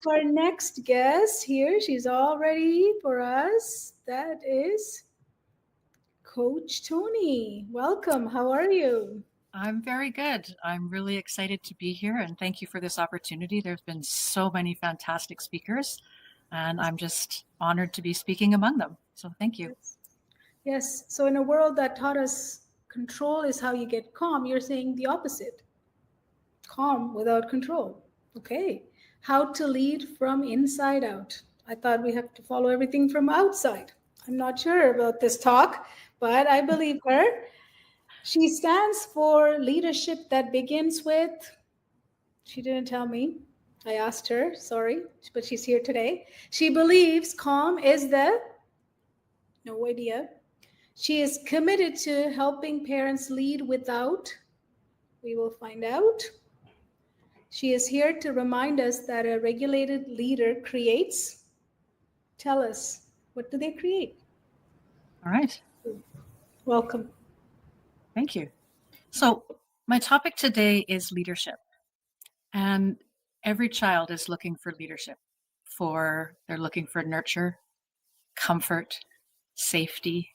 Our next guest here, she's all ready for us. That is Coach Toni. Welcome. How are you? I'm very good. I'm really excited to be here and thank you for this opportunity. There's been so many fantastic speakers and I'm just honored to be speaking among them. So thank you. Yes. So, in a world that taught us control is how you get calm, you're saying the opposite, calm without control. Okay. How to lead from inside out. I thought we have to follow everything from outside. I'm not sure about this talk, but I believe her. She stands for leadership that begins with, she didn't tell me. I asked her, sorry, but she's here today. She believes calm is the, no idea. She is committed to helping parents lead without, we will find out. She is here to remind us that a regulated leader creates. Tell us, what do they create? All right. Welcome. Thank you. So my topic today is leadership. And every child is looking for leadership. They're looking for nurture, comfort, safety,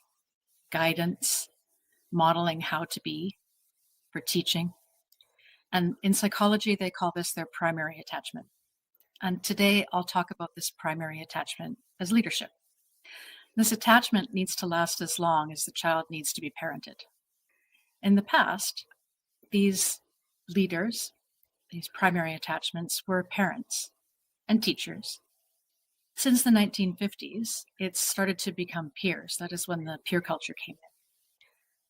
guidance, modeling how to be, for teaching. And in psychology, they call this their primary attachment. And today I'll talk about this primary attachment as leadership. This attachment needs to last as long as the child needs to be parented. In the past, these leaders, these primary attachments, were parents and teachers. Since the 1950s, it's started to become peers. That is when the peer culture came in.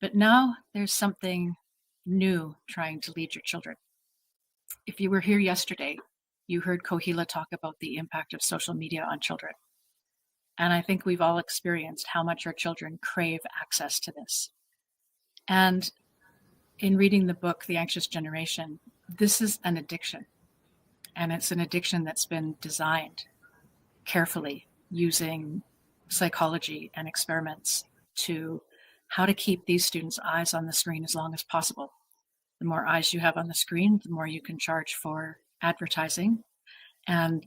But now there's something new trying to lead your children. If you were here yesterday, you heard Kohila talk about the impact of social media on children. And I think we've all experienced how much our children crave access to this. And in reading the book, The Anxious Generation, this is an addiction. And it's an addiction that's been designed carefully using psychology and experiments to how to keep these students' eyes on the screen as long as possible. The more eyes you have on the screen, the more you can charge for advertising. And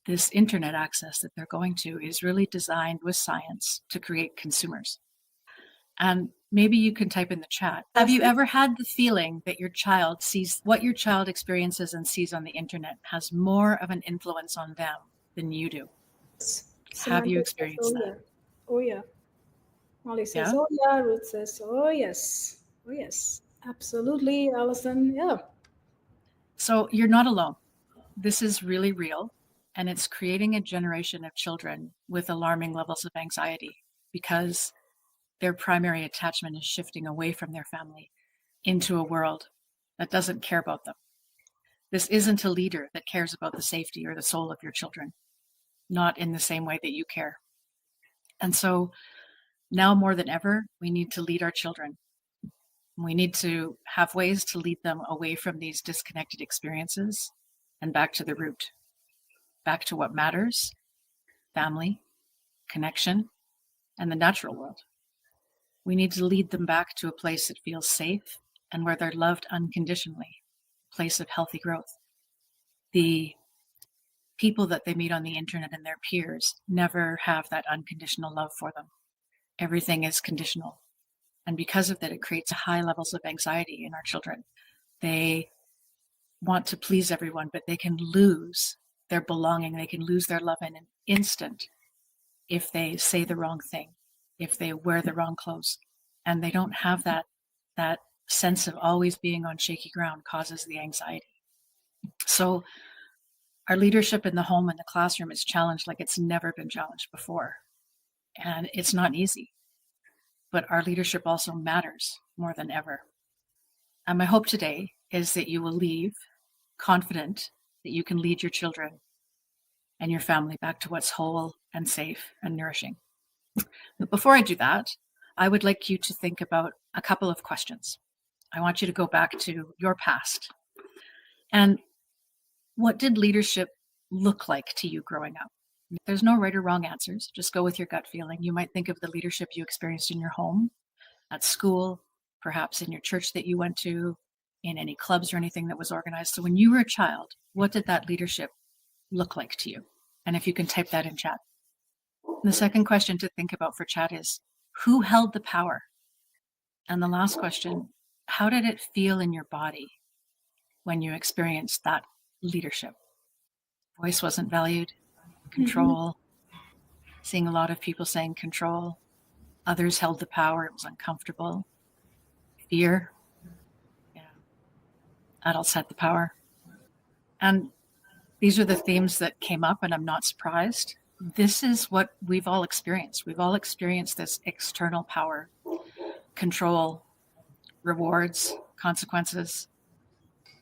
this internet access that they're going to is really designed with science to create consumers. And maybe you can type in the chat. Have you ever had the feeling that your child sees what your child experiences and sees on the internet has more of an influence on them than you do? Have you experienced that? Oh, yeah. Molly says, Yeah. oh, yeah. Ruth says, oh, yes. Oh, yes. Absolutely, Allison. Yeah. So you're not alone. This is really real. And it's creating a generation of children with alarming levels of anxiety because their primary attachment is shifting away from their family into a world that doesn't care about them. This isn't a leader that cares about the safety or the soul of your children, not in the same way that you care. And so now more than ever, we need to lead our children. We need to have ways to lead them away from these disconnected experiences and back to the root, back to what matters, family, connection, and the natural world. We need to lead them back to a place that feels safe and where they're loved unconditionally, a place of healthy growth. The people that they meet on the internet and their peers never have that unconditional love for them. Everything is conditional. And because of that, it creates high levels of anxiety in our children. They want to please everyone, but they can lose their belonging. They can lose their love in an instant if they say the wrong thing, if they wear the wrong clothes. And they don't have that sense of always being on shaky ground causes the anxiety. So our leadership in the home and the classroom is challenged like it's never been challenged before. And it's not easy. But our leadership also matters more than ever. And my hope today is that you will leave confident that you can lead your children and your family back to what's whole and safe and nourishing. But before I do that, I would like you to think about a couple of questions. I want you to go back to your past. And what did leadership look like to you growing up? There's no right or wrong answers. Just go with your gut feeling. You might think of the leadership you experienced in your home, at school, perhaps in your church that you went to, in any clubs or anything that was organized. So when you were a child, what did that leadership look like to you? And if you can type that in chat. The second question to think about for chat is, who held the power? And the last question, how did it feel in your body when you experienced that leadership? Voice wasn't valued, control, seeing a lot of people saying control, others held the power, it was uncomfortable, fear, yeah, adults had the power. And these are the themes that came up, and I'm not surprised. This is what we've all experienced. We've all experienced this external power, control, rewards, consequences.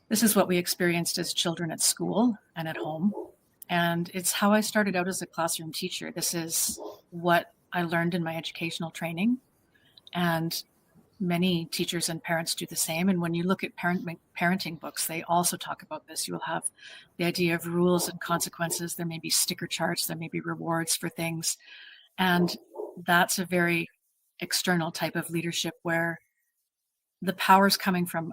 This is what we experienced as children at school and at home. And it's how I started out as a classroom teacher. This is what I learned in my educational training. And many teachers and parents do the same. And when you look at parenting books, they also talk about this. You will have the idea of rules and consequences. There may be sticker charts, there may be rewards for things. And that's a very external type of leadership where the power is coming from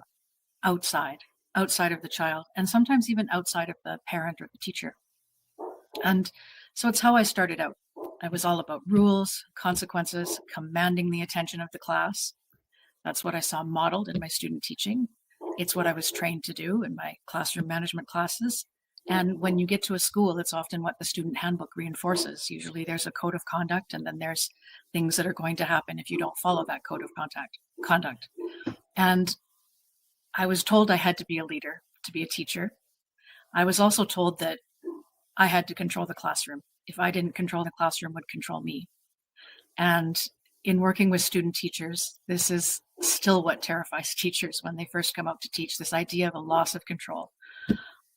outside of the child, and sometimes even outside of the parent or the teacher. And so it's how I started out. I was all about rules, consequences, commanding the attention of the class. That's what I saw modeled in my student teaching. It's what I was trained to do in my classroom management classes. And when you get to a school, it's often what the student handbook reinforces. Usually there's a code of conduct, and then there's things that are going to happen if you don't follow that code of conduct. And I was told I had to be a leader, to be a teacher. I was also told that I had to control the classroom. If I didn't control the classroom, would control me. And in working with student teachers, this is still what terrifies teachers when they first come out to teach, this idea of a loss of control.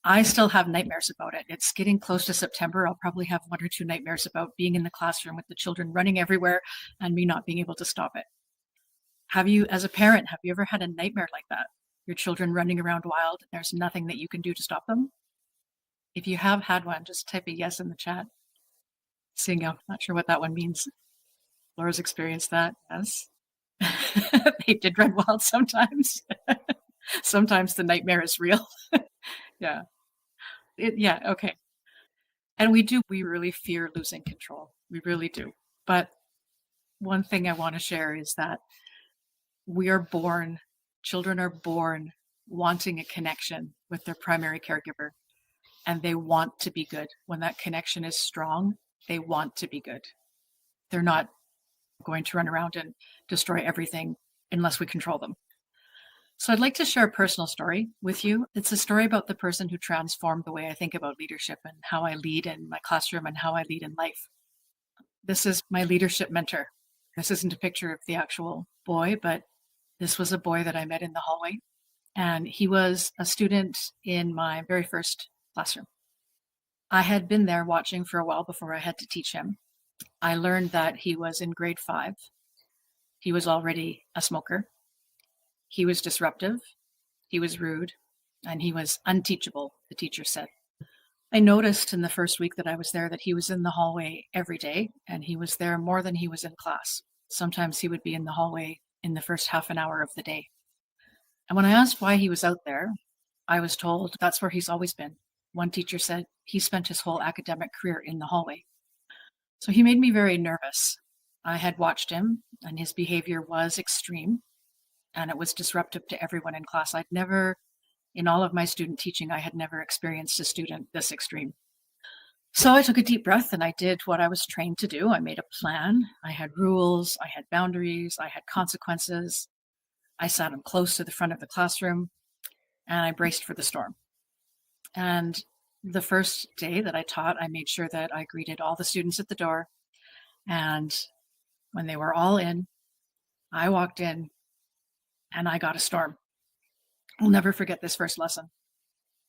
I still have nightmares about it. It's getting close to September. I'll probably have 1 or 2 nightmares about being in the classroom with the children running everywhere and me not being able to stop it. Have you, as a parent, have you ever had a nightmare like that? Your children running around wild, and there's nothing that you can do to stop them? If you have had one, just type a yes in the chat. Seeing, I'm not sure what that one means. Laura's experienced that, yes. They did run wild sometimes. Sometimes the nightmare is real. Yeah. Yeah, okay. And we really fear losing control. We really do. But one thing I want to share is that children are born wanting a connection with their primary caregiver, and they want to be good. When that connection is strong, they want to be good. They're not going to run around and destroy everything unless we control them. So I'd like to share a personal story with you. It's a story about the person who transformed the way I think about leadership and how I lead in my classroom and how I lead in life. This is my leadership mentor. This isn't a picture of the actual boy, but this was a boy that I met in the hallway. And he was a student in my very first classroom. I had been there watching for a while before I had to teach him. I learned that he was in grade 5. He was already a smoker. He was disruptive. He was rude. And he was unteachable, the teacher said. I noticed in the first week that I was there that he was in the hallway every day, and he was there more than he was in class. Sometimes he would be in the hallway in the first half an hour of the day. And when I asked why he was out there, I was told that's where he's always been. One teacher said he spent his whole academic career in the hallway. So he made me very nervous. I had watched him, and his behavior was extreme, and it was disruptive to everyone in class. In all of my student teaching, I had never experienced a student this extreme. So I took a deep breath and I did what I was trained to do. I made a plan. I had rules, I had boundaries, I had consequences. I sat him close to the front of the classroom and I braced for the storm. And the first day that I taught, I made sure that I greeted all the students at the door. And when they were all in, I walked in and I got a storm. I'll never forget this first lesson.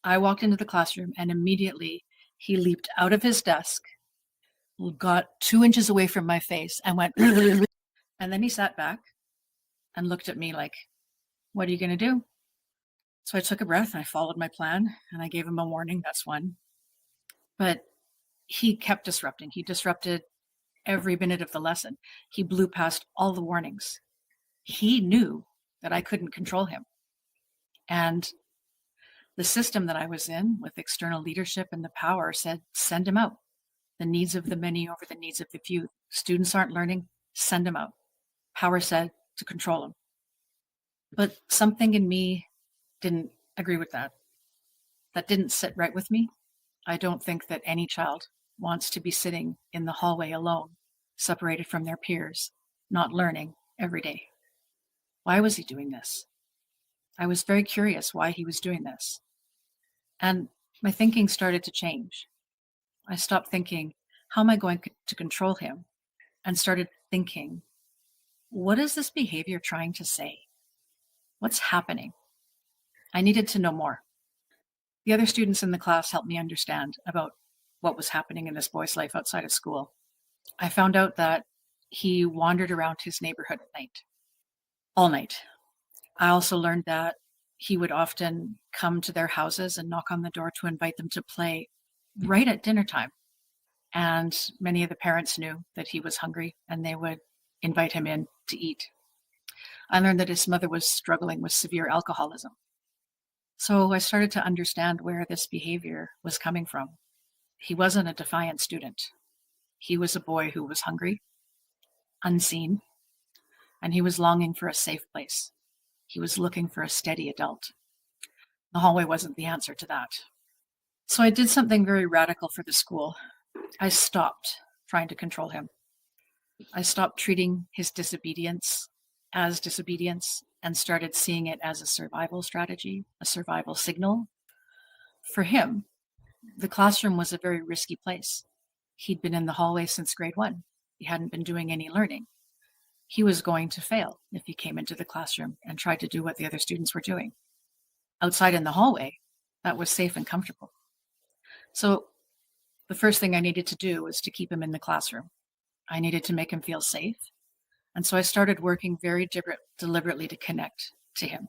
I walked into the classroom and immediately he leaped out of his desk, got 2 inches away from my face and went, and then he sat back and looked at me like, what are you going to do? So I took a breath and I followed my plan and I gave him a warning. That's one. But he kept disrupting. He disrupted every minute of the lesson. He blew past all the warnings. He knew that I couldn't control him. And The system that I was in with external leadership and the power said, send him out. The needs of the many over the needs of the few. Students aren't learning, send them out. Power said to control them. But something in me didn't agree with that. That didn't sit right with me. I don't think that any child wants to be sitting in the hallway alone, separated from their peers, not learning every day. Why was he doing this? I was very curious why he was doing this. And my thinking started to change. I stopped thinking, how am I going to control him? And started thinking, what is this behavior trying to say? What's happening? I needed to know more. The other students in the class helped me understand about what was happening in this boy's life outside of school. I found out that he wandered around his neighborhood at night, all night. I also learned that he would often come to their houses and knock on the door to invite them to play right at dinner time. And many of the parents knew that he was hungry and they would invite him in to eat. I learned that his mother was struggling with severe alcoholism. So I started to understand where this behavior was coming from. He wasn't a defiant student. He was a boy who was hungry, unseen, and he was longing for a safe place. He was looking for a steady adult. The hallway wasn't the answer to that. So I did something very radical for the school. I stopped trying to control him. I stopped treating his disobedience as disobedience and started seeing it as a survival strategy, a survival signal. For him, the classroom was a very risky place. He'd been in the hallway since grade 1. He hadn't been doing any learning. He was going to fail if he came into the classroom and tried to do what the other students were doing. Outside in the hallway, that was safe and comfortable. So the first thing I needed to do was to keep him in the classroom. I needed to make him feel safe. And so I started working very deliberately to connect to him.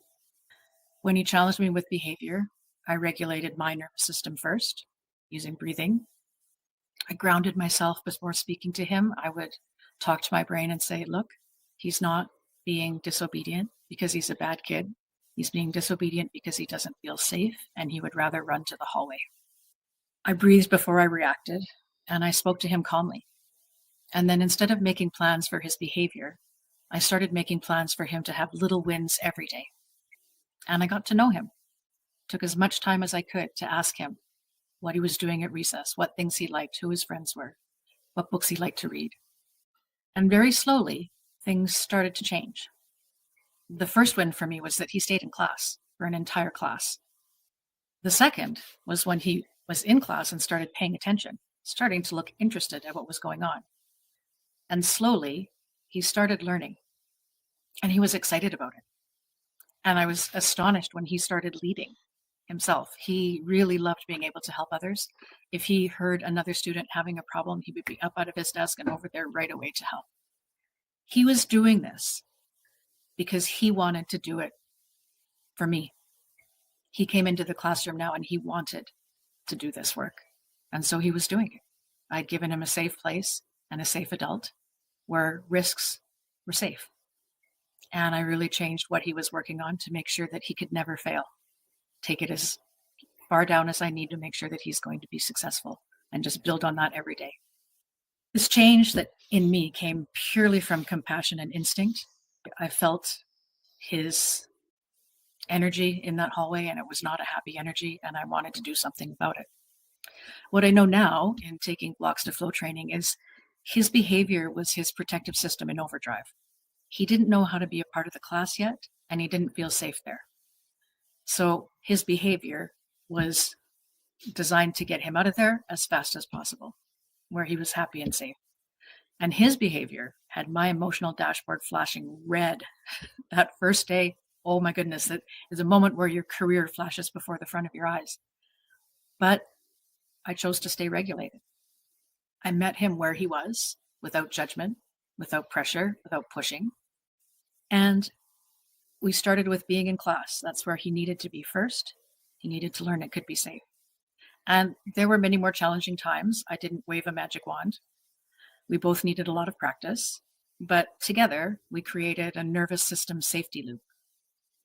When he challenged me with behavior, I regulated my nervous system first, using breathing. I grounded myself before speaking to him. I would talk to my brain and say, look, he's not being disobedient because he's a bad kid. He's being disobedient because he doesn't feel safe and he would rather run to the hallway. I breathed before I reacted and I spoke to him calmly. And then instead of making plans for his behavior, I started making plans for him to have little wins every day. And I got to know him. Took as much time as I could to ask him what he was doing at recess, what things he liked, who his friends were, what books he liked to read. And very slowly, things started to change. The first win for me was that he stayed in class for an entire class. The second was when he was in class and started paying attention, starting to look interested at what was going on. And slowly, he started learning. And he was excited about it. And I was astonished when he started leading himself. He really loved being able to help others. If he heard another student having a problem, he would be up out of his desk and over there right away to help. He was doing this because he wanted to do it for me. He came into the classroom now and he wanted to do this work. And so he was doing it. I'd given him a safe place and a safe adult where risks were safe. And I really changed what he was working on to make sure that he could never fail. Take it as far down as I need to make sure that he's going to be successful and just build on that every day. This change that in me came purely from compassion and instinct. I felt his energy in that hallway and it was not a happy energy and I wanted to do something about it. What I know now in taking Blocks to Flow training is his behavior was his protective system in overdrive. He didn't know how to be a part of the class yet, and he didn't feel safe there. So his behavior was designed to get him out of there as fast as possible, where he was happy and safe. And his behavior had my emotional dashboard flashing red that first day. Oh my goodness, that is a moment where your career flashes before the front of your eyes. But I chose to stay regulated. I met him where he was, without judgment, without pressure, without pushing. And we started with being in class. That's where he needed to be first. He needed to learn it could be safe. And there were many more challenging times. I didn't wave a magic wand. We both needed a lot of practice. But together, we created a nervous system safety loop.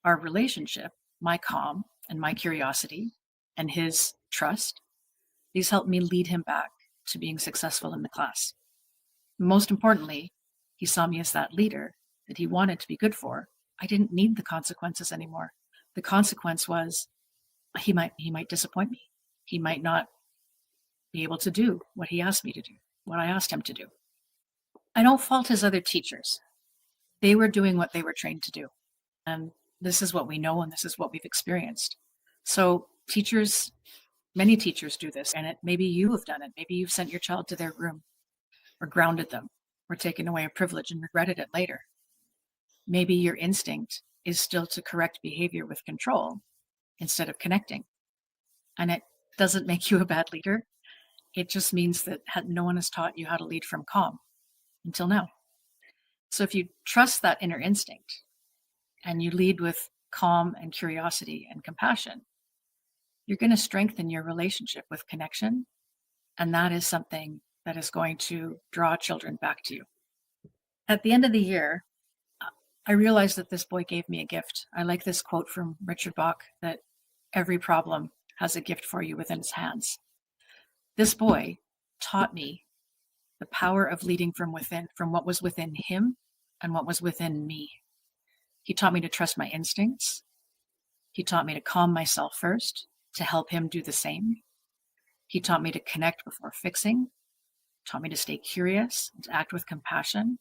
Our relationship, my calm, and my curiosity and his trust, these helped me lead him back to being successful in the class. Most importantly, he saw me as that leader that he wanted to be good for. I didn't need the consequences anymore. The consequence was he might disappoint me. He might not be able to do what he asked me to do, what I asked him to do. I don't fault his other teachers. They were doing what they were trained to do. And this is what we know, and this is what we've experienced. So teachers, many teachers do this, and maybe you have done it. Maybe you've sent your child to their room or grounded them or taken away a privilege and regretted it later. Maybe your instinct is still to correct behavior with control instead of connecting. And it doesn't make you a bad leader. It just means that no one has taught you how to lead from calm until now. So if you trust that inner instinct and you lead with calm and curiosity and compassion, you're going to strengthen your relationship with connection. And that is something that is going to draw children back to you. At the end of the year, I realized that this boy gave me a gift. I like this quote from Richard Bach that every problem has a gift for you within its hands. This boy taught me the power of leading from within, from what was within him and what was within me. He taught me to trust my instincts. He taught me to calm myself first, to help him do the same. He taught me to connect before fixing, taught me to stay curious and to act with compassion.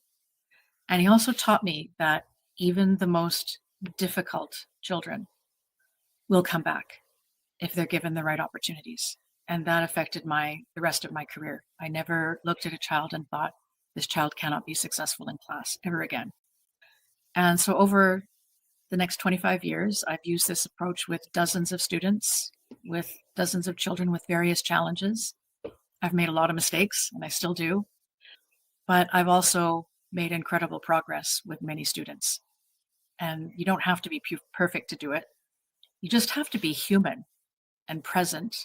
And he also taught me that even the most difficult children will come back if they're given the right opportunities. And that affected the rest of my career. I never looked at a child and thought, this child cannot be successful in class ever again. And so over the next 25 years, I've used this approach with dozens of students, with dozens of children with various challenges. I've made a lot of mistakes, and I still do. But I've also made incredible progress with many students. And you don't have to be perfect to do it. You just have to be human and present,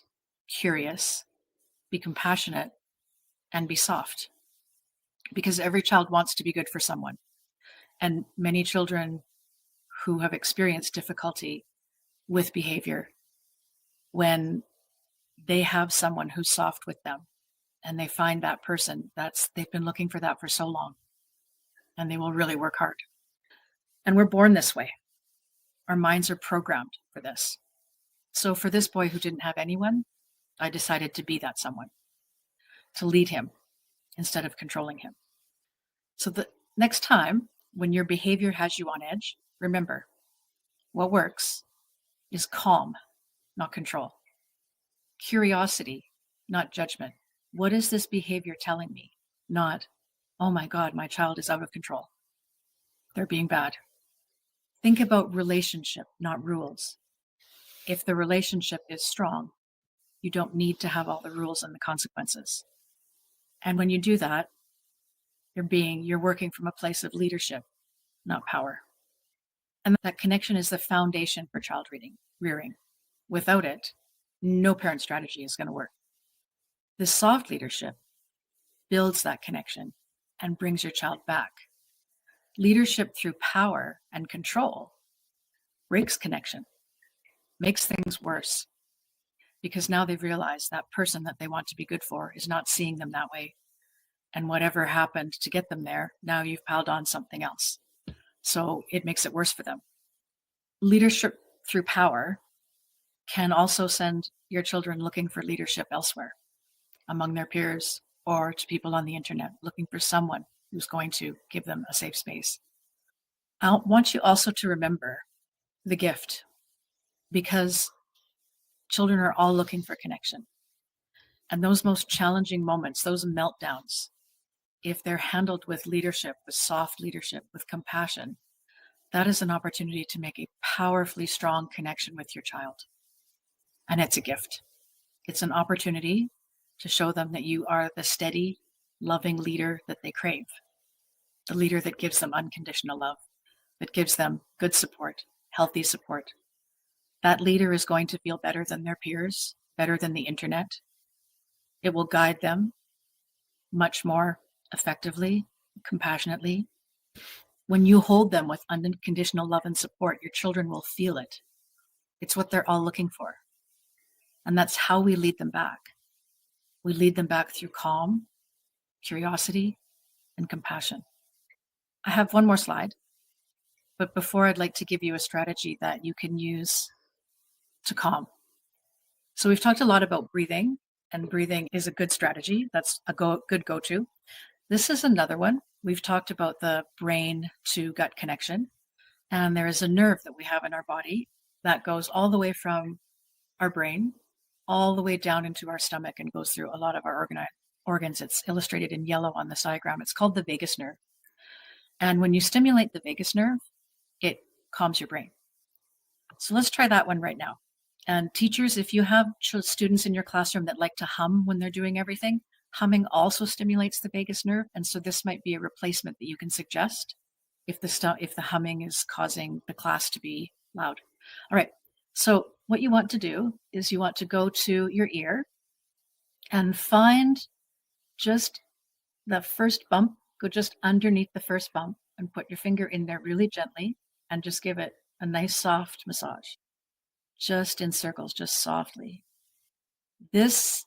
curious, be compassionate, and be soft. Because every child wants to be good for someone. And many children who have experienced difficulty with behavior, when they have someone who's soft with them and they find that person, they've been looking for that for so long, and they will really work hard. And we're born this way. Our minds are programmed for this. So for this boy who didn't have anyone, I decided to be that someone, to lead him instead of controlling him. So the next time when your behavior has you on edge, remember, what works is calm, not control. Curiosity, not judgment. What is this behavior telling me? Not, oh my God, my child is out of control. They're being bad. Think about relationship, not rules. If the relationship is strong, you don't need to have all the rules and the consequences. And when you do that, you're working from a place of leadership, not power. And that connection is the foundation for child rearing. Without it, no parent strategy is going to work. The soft leadership builds that connection and brings your child back. Leadership through power and control breaks connection, makes things worse, because now they've realized that person that they want to be good for is not seeing them that way. And whatever happened to get them there, now you've piled on something else. So it makes it worse for them. Leadership through power can also send your children looking for leadership elsewhere, among their peers or to people on the internet, looking for someone who's going to give them a safe space. I want you also to remember the gift, because children are all looking for connection. And those most challenging moments, those meltdowns, if they're handled with leadership, with soft leadership, with compassion, that is an opportunity to make a powerfully strong connection with your child. And it's a gift. It's an opportunity to show them that you are the steady, loving leader that they crave. The leader that gives them unconditional love, that gives them good support, healthy support. That leader is going to feel better than their peers, better than the internet. It will guide them much more effectively, compassionately. When you hold them with unconditional love and support, your children will feel it. It's what they're all looking for. And that's how we lead them back. We lead them back through calm, curiosity, and compassion. I have one more slide, but before, I'd like to give you a strategy that you can use to calm. So we've talked a lot about breathing, and breathing is a good strategy. That's a good go-to. This is another one. We've talked about the brain to gut connection, and there is a nerve that we have in our body that goes all the way from our brain all the way down into our stomach and goes through a lot of our organs. It's illustrated in yellow on this diagram. It's called the vagus nerve. And when you stimulate the vagus nerve, it calms your brain. So let's try that one right now. And teachers, if you have students in your classroom that like to hum when they're doing everything, humming also stimulates the vagus nerve. And so this might be a replacement that you can suggest if the humming is causing the class to be loud. All right. So what you want to do is you want to go to your ear and find just the first bump. Go just underneath the first bump and put your finger in there really gently and just give it a nice soft massage. Just in circles, just softly. This,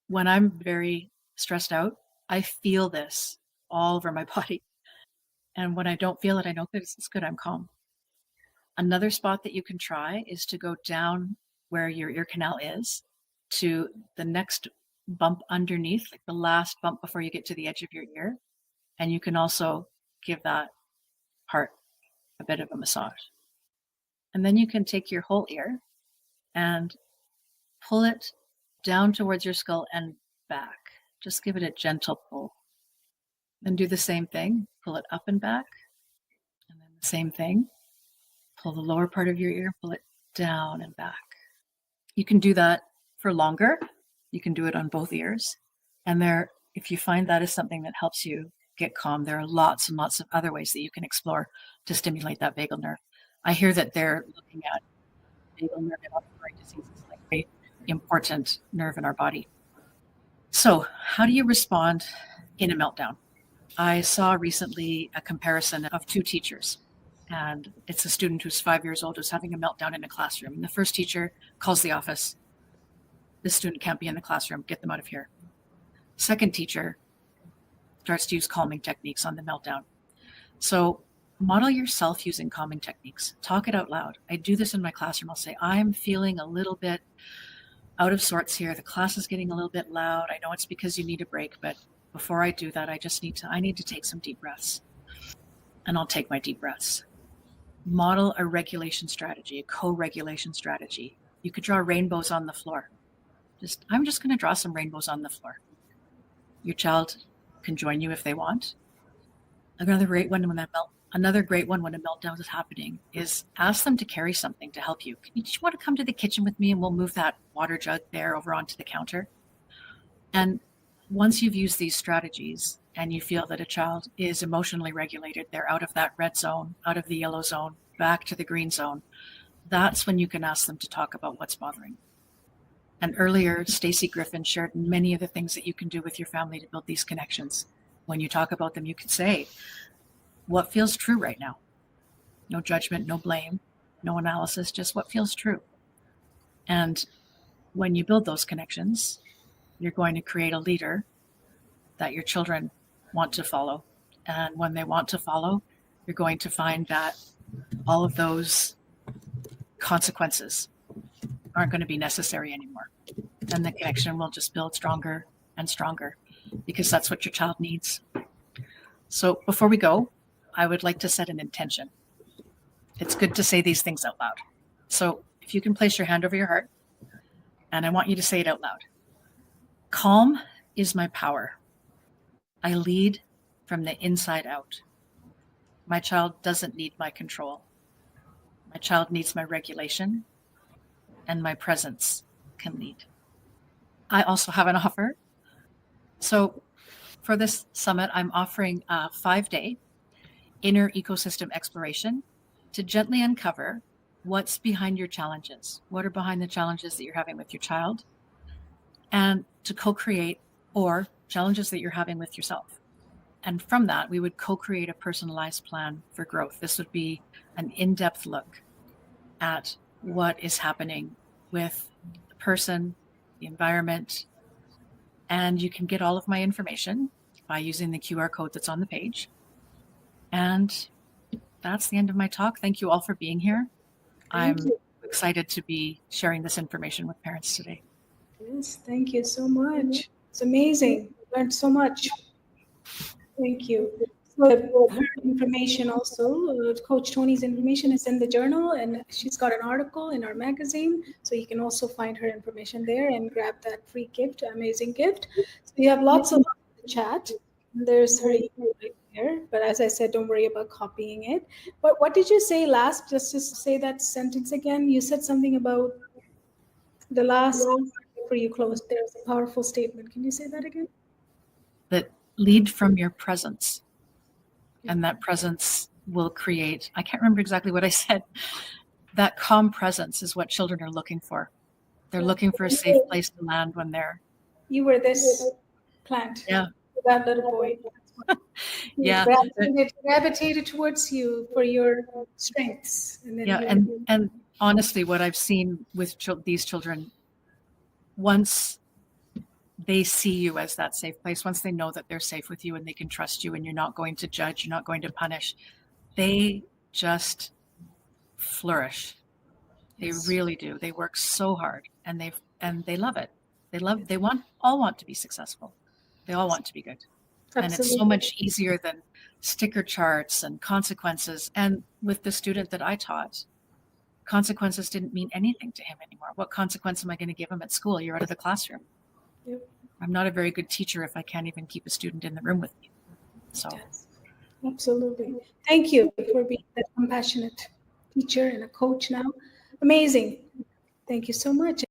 when I'm very stressed out, I feel this all over my body. And when I don't feel it, I know that it's good, I'm calm. Another spot that you can try is to go down where your ear canal is to the next bump underneath, like the last bump before you get to the edge of your ear. And you can also give that part a bit of a massage. And then you can take your whole ear and pull it down towards your skull and back. Just give it a gentle pull. Then do the same thing, pull it up and back. And then the same thing, pull the lower part of your ear, pull it down and back. You can do that for longer. You can do it on both ears. And if you find that is something that helps you get calm, there are lots and lots of other ways that you can explore to stimulate that vagal nerve. I hear that they're looking at vagal nerve and autoimmune diseases like a important nerve in our body. So how do you respond in a meltdown? I saw recently a comparison of two teachers, and it's a student who's 5 years old who's having a meltdown in a classroom. And the first teacher calls the office. This student can't be in the classroom. Get them out of here. Second teacher starts to use calming techniques on the meltdown. So model yourself using calming techniques. Talk it out loud. I do this in my classroom. I'll say, I'm feeling a little bit out of sorts here. The class is getting a little bit loud. I know it's because you need a break, but before I do that, I need to take some deep breaths. And I'll take my deep breaths. Model a regulation strategy, a co-regulation strategy. You could draw rainbows on the floor. I'm just going to draw some rainbows on the floor. Your child can join you if they want. Another great one when a meltdown is happening is ask them to carry something to help you. You just want to come to the kitchen with me and we'll move that water jug there over onto the counter. And once you've used these strategies and you feel that a child is emotionally regulated, they're out of that red zone, out of the yellow zone, back to the green zone, that's when you can ask them to talk about what's bothering. And earlier, Stacey Griffin shared many of the things that you can do with your family to build these connections. When you talk about them, you can say, what feels true right now? No judgment, no blame, no analysis, just what feels true. And when you build those connections, you're going to create a leader that your children want to follow. And when they want to follow, you're going to find that all of those consequences aren't going to be necessary anymore. And the connection will just build stronger and stronger because that's what your child needs. So before we go, I would like to set an intention. It's good to say these things out loud. So if you can place your hand over your heart, and I want you to say it out loud. Calm is my power. I lead from the inside out. My child doesn't need my control. My child needs my regulation, and my presence can lead. I also have an offer. So for this summit, I'm offering a 5-day inner ecosystem exploration to gently uncover what's behind your challenges. What are behind the challenges that you're having with your child? And to co-create or challenges that you're having with yourself. And from that, we would co-create a personalized plan for growth. This would be an in-depth look at what is happening with the person, the environment, and you can get all of my information by using the QR code that's on the page. And that's the end of my talk. Thank you all for being here. I'm excited to be sharing this information with parents today. Yes, thank you so much. It's amazing. Learned so much. Thank you. So her information also, Coach Toni's information is in the journal, and she's got an article in our magazine. So you can also find her information there and grab that free gift, amazing gift. So you have lots of chat. There's her email right there. But as I said, don't worry about copying it. But what did you say last? Just to say that sentence again. You said something about the last before you closed. There's a powerful statement. Can you say that again? That lead from your presence. And that presence will create, I can't remember exactly what I said. That calm presence is what children are looking for. They're looking for a safe place to land when they're. You were this plant. Yeah. That little boy. Yeah. Gravitated towards you for your strengths. And then yeah. And honestly, what I've seen with these children, once they see you as that safe place, once they know that they're safe with you and they can trust you and you're not going to judge, you're not going to punish, they just flourish. They really do. They work so hard and they love it. They all want to be successful. They all want to be good. Absolutely. And it's so much easier than sticker charts and consequences. And with the student that I taught, consequences didn't mean anything to him anymore. What consequence am I going to give him at school? You're out of the classroom. Yep. I'm not a very good teacher if I can't even keep a student in the room with me. So, yes. Absolutely. Thank you for being that compassionate teacher and a coach now. Amazing. Thank you so much.